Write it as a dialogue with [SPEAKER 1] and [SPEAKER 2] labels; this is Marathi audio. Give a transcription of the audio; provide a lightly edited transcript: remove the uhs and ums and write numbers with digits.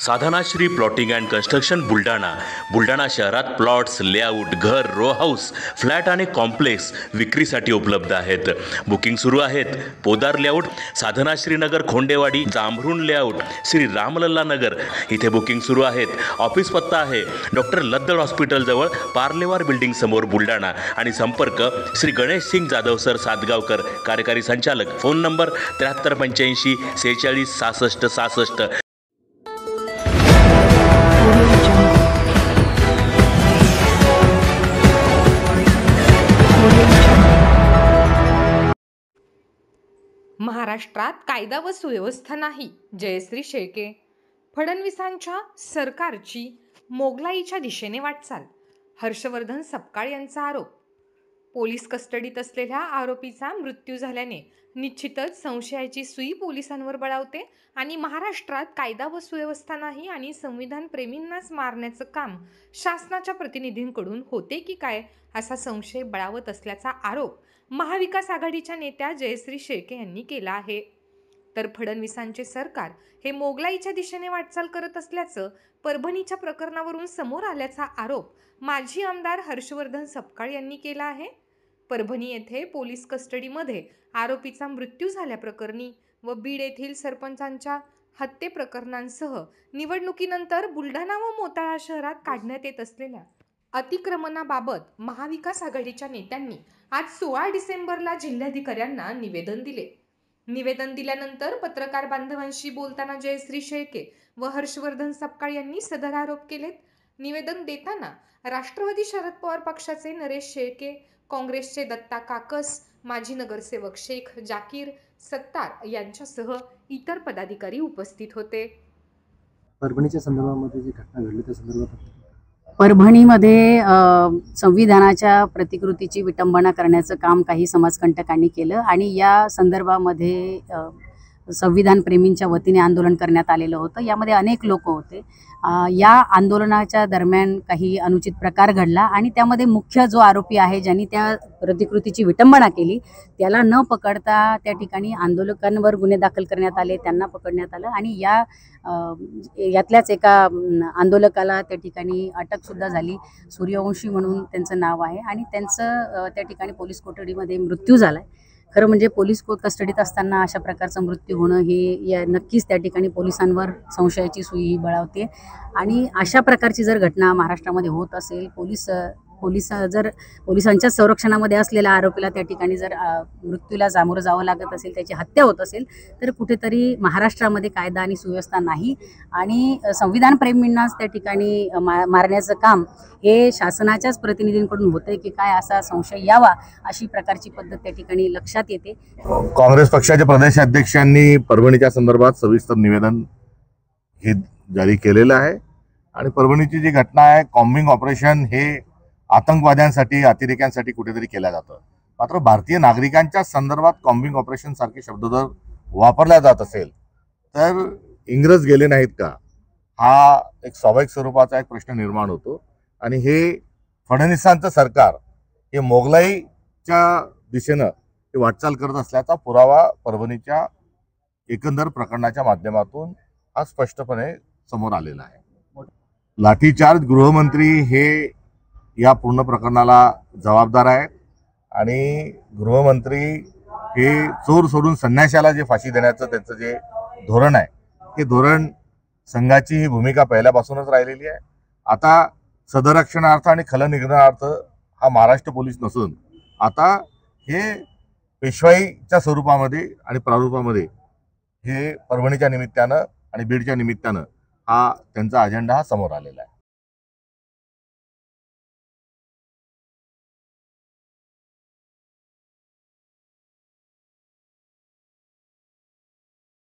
[SPEAKER 1] Sadhanashri plotting and construction Buldhana शहरात प्लॉट्स, लेआउट, घर, रो हाऊस, फ्लॅट आणि कॉम्प्लेक्स विक्रीसाठी उपलब्ध आहेत. बुकिंग सुरू आहेत. पोदार लेआउट, साधनाश्री नगर, खोंडेवाडी, जांभरुण लेआउट, श्री रामलल्ला नगर इथे बुकिंग सुरू आहेत. ऑफिस पत्ता आहे डॉक्टर लद्दड हॉस्पिटल जवळ, पार्लेवार बिल्डिंग समोर, बुलढाणा. आणि संपर्क श्री गणेश सिंग जाधव सर सातगावकर, कार्यकारी संचालक. Phone number 7385 46 66 66.
[SPEAKER 2] महाराष्ट्रात कायदा व सुव्यवस्था नाही. जयश्री शेळके. फडणवीसांच्या सरकारची मोगलाईच्या दिशेने वाटचाल. हर्षवर्धन सपकाळ यांचा आरोप. पोलीस कस्टडीत असलेल्या आरोपीचा मृत्यू झाल्याने निश्चितच संशयाची सुई पोलिसांवर बळावते आणि महाराष्ट्रात कायदा व सुव्यवस्था नाही आणि संविधान प्रेमींनाच मारण्याचं काम शासनाच्या प्रतिनिधींकडून होते की काय असा संशय बळावत असल्याचा आरोप महाविकास आघाडीच्या नेत्या जयश्री शेळके यांनी केला आहे. तर फडणवीसांचे सरकार हे मोगलाईच्या दिशेने वाटचाल करत असल्याचं परभणीच्या प्रकरणावरून समोर आल्याचा आरोप माजी आमदार हर्षवर्धन सपकाळ यांनी केला आहे. परभणी येथे पोलीस कस्टडीमध्ये आरोपीचा मृत्यू झाल्याप्रकरणी व बीड येथील सरपंचांच्या हत्ये प्रकरणांसह निवडणुकीनंतर बुलढाणा व मोताळा शहरात काढण्यात येत असलेल्या अतिक्रमणाबाबत महाविकास आघाडीच्या नेत्यांनी आज 16 डिसेंबरला जिल्हाधिकाऱ्यांना निवेदन दिले. निवेदन दिल्यानंतर पत्रकार बांधवांशी बोलताना जयश्री शेळके व हर्षवर्धन सपकाळ यांनी सदर आरोप केलेत. निवेदन देताना राष्ट्रवादी शरद पवार पक्षाचे नरेश शेळके, काँग्रेसचे दत्ता काकस, माजी नगरसेवक शेख जाकीर सत्तार यांच्यासह इतर पदाधिकारी उपस्थित होते.
[SPEAKER 3] परभणीच्या संदर्भामध्ये जी घटना घडली त्या संदर्भात
[SPEAKER 4] परभणीमध्ये संविधानाच्या प्रतिकृतीची विटंबना करण्याचं काम काही समाजकंटकांनी केलं आणि या संदर्भामध्ये संविधान प्रेमींच्या वतीने आंदोलन करण्यात आलेलं होतं. यामध्ये अनेक लोक होते. या आंदोलनाच्या दरम्यान काही अनुचित प्रकार घडला आणि त्यामध्ये मुख्य जो आरोपी आहे ज्यांनी त्या प्रतिकृतीची विटंबना केली त्याला न पकडता त्या ठिकाणी आंदोलकांवर गुन्हे दाखल करण्यात आले, त्यांना पकडण्यात आलं आणि यातल्याच एका आंदोलकाला त्या ठिकाणी अटकसुद्धा झाली. सूर्यवंशी म्हणून त्यांचं नाव आहे आणि त्यांचं त्या ठिकाणी पोलीस कोठडीमध्ये मृत्यू झाला आहे. खरं म्हणजे पोलीस कस्टडीत असताना अशा प्रकारचा मृत्यू होणं हे नक्कीच त्या ठिकाणी पोलिसांवर संशयाची सुई बळावते आणि अशा प्रकारची जर घटना महाराष्ट्रामध्ये होत असेल, पोलिसांच्या संरक्षणामध्ये असलेल्या आरोपीला त्या ठिकाणी जर मृत्यूला सामोरं जावं लागत असेल, त्याची हत्या होत असेल तर कुठेतरी महाराष्ट्रामध्ये कायदा आणि सुव्यवस्था नाही आणि संविधान प्रेमींनाच त्या ठिकाणी मारण्याचं काम हे शासनाच्याच प्रतिनिधींकडून होतंय की काय असा संशय यावा अशी प्रकारची पद्धत त्या ठिकाणी लक्षात येते.
[SPEAKER 5] काँग्रेस पक्षाच्या प्रदेशाध्यक्षांनी परभणीच्या संदर्भात सविस्तर निवेदन हे जारी केलेलं आहे आणि परभणीची जी घटना आहे, कॉम्बिंग ऑपरेशन हे आतंकवाद्यांसाठी, अतिरेक्यांसाठी कुठेतरी केलं जातं. मात्र भारतीय नागरिकांच्या संदर्भात कॉम्बिंग ऑपरेशन सारखे शब्द जर वापरल्या जात असेल तर इंग्रज गेले नाहीत का, हा एक स्वाभाविक स्वरूपाचा एक प्रश्न निर्माण होतो आणि हे फडणवीसांचं सरकार हे मोगलाईच्या दिशेनं हे वाटचाल करत असल्याचा पुरावा परभणीच्या एकंदर प्रकरणाच्या माध्यमातून हा स्पष्टपणे समोर आलेला आहे. लाठीचार्ज गृहमंत्री हे या पूर्ण प्रकरणाला जबाबदार आहेत आणि गृहमंत्री हे चोर सोडून संन्याशाला जे फाशी देण्याचं त्यांचं जे धोरण आहे हे धोरण संघाची ही भूमिका पहिल्यापासूनच राहिलेली आहे. आता सदरक्षणार्थ आणि खलनिग्रहार्थ हा महाराष्ट्र पोलीस नसून आता हे पेशवाईच्या स्वरूपामध्ये आणि प्रारूपामध्ये हे परभणीच्या निमित्तानं आणि बीडच्या निमित्तानं हा त्यांचा अजेंडा हा समोर आलेला आहे.